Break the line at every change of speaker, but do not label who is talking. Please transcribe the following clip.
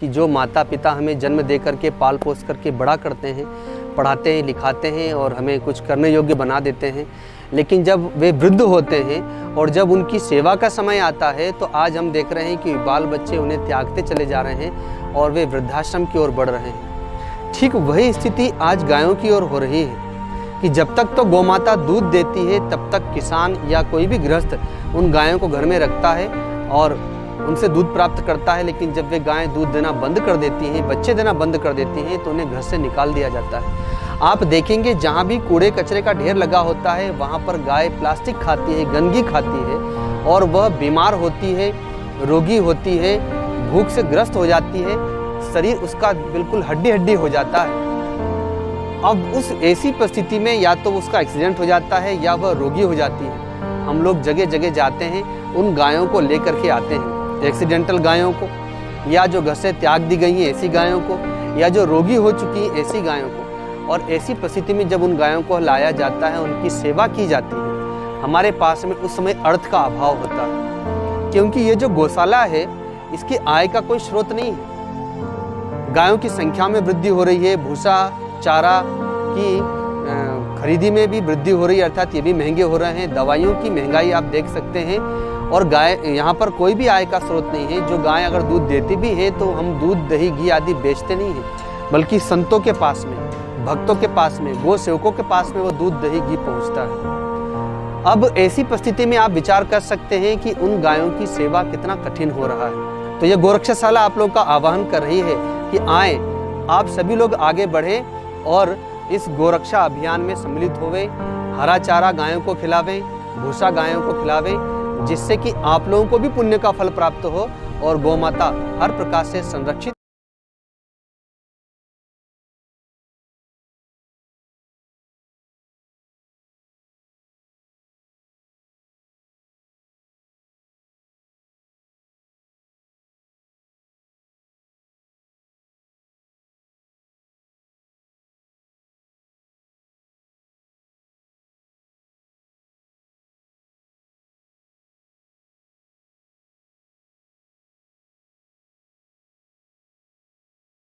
कि जो माता पिता हमें जन्म दे करके पाल पोस करके बड़ा करते हैं, पढ़ाते हैं, लिखाते हैं और हमें कुछ करने योग्य बना देते हैं, लेकिन जब वे वृद्ध होते हैं और जब उनकी सेवा का समय आता है तो आज हम देख रहे हैं कि बाल बच्चे उन्हें त्यागते चले जा रहे हैं और वे वृद्धाश्रम की ओर बढ़ रहे हैं। ठीक वही स्थिति आज गायों की ओर हो रही है कि जब तक तो गौमाता दूध देती है तब तक किसान या कोई भी गृहस्थ उन गायों को घर में रखता है और उनसे दूध प्राप्त करता है, लेकिन जब वे गायें दूध देना बंद कर देती हैं, बच्चे देना बंद कर देती हैं तो उन्हें घर से निकाल दिया जाता है। आप देखेंगे जहाँ भी कूड़े कचरे का ढेर लगा होता है वहाँ पर गाय प्लास्टिक खाती है, गंदगी खाती है और वह बीमार होती है, रोगी होती है, भूख से ग्रस्त हो जाती है, शरीर उसका बिल्कुल हड्डी हड्डी हो जाता है। अब उस ऐसी परिस्थिति में या तो उसका एक्सीडेंट हो जाता है या वह रोगी हो जाती है। हम लोग जगह जगह जाते हैं, उन गायों को लेकर के आते हैं, एक्सीडेंटल गायों को या जो घर से त्याग दी गई हैं ऐसी गायों को या जो रोगी हो चुकी हैं ऐसी गायों को। और ऐसी परिस्थिति में जब उन गायों को लाया जाता है, उनकी सेवा की जाती है, हमारे पास में उस समय अर्थ का अभाव होता है, क्योंकि ये जो गौशाला है इसकी आय का कोई स्रोत नहीं है। गायों की संख्या में वृद्धि हो रही है, भूसा चारा की खरीदी में भी वृद्धि हो रही है, अर्थात ये भी महंगे हो रहे हैं, दवाइयों की महंगाई आप देख सकते हैं। और गाय यहाँ पर कोई भी आय का स्रोत नहीं है। जो गाय अगर दूध देती भी है तो हम दूध दही घी आदि बेचते नहीं हैं, बल्कि संतों के पास में, भक्तों के पास में, गो सेवकों के पास में वो दूध दही घी पहुँचता है। अब ऐसी परिस्थिति में आप विचार कर सकते हैं कि उन गायों की सेवा कितना कठिन हो रहा है। तो ये गोरक्षाशाला आप लोगों का आह्वान कर रही है कि आए, आप सभी लोग आगे बढ़ें और इस गोरक्षा अभियान में सम्मिलित होवे, हरा चारा गायों को खिलावें, भूसा गायों को खिलावें, जिससे कि आप लोगों को भी पुण्य का फल प्राप्त हो और गौ माता हर प्रकार से संरक्षित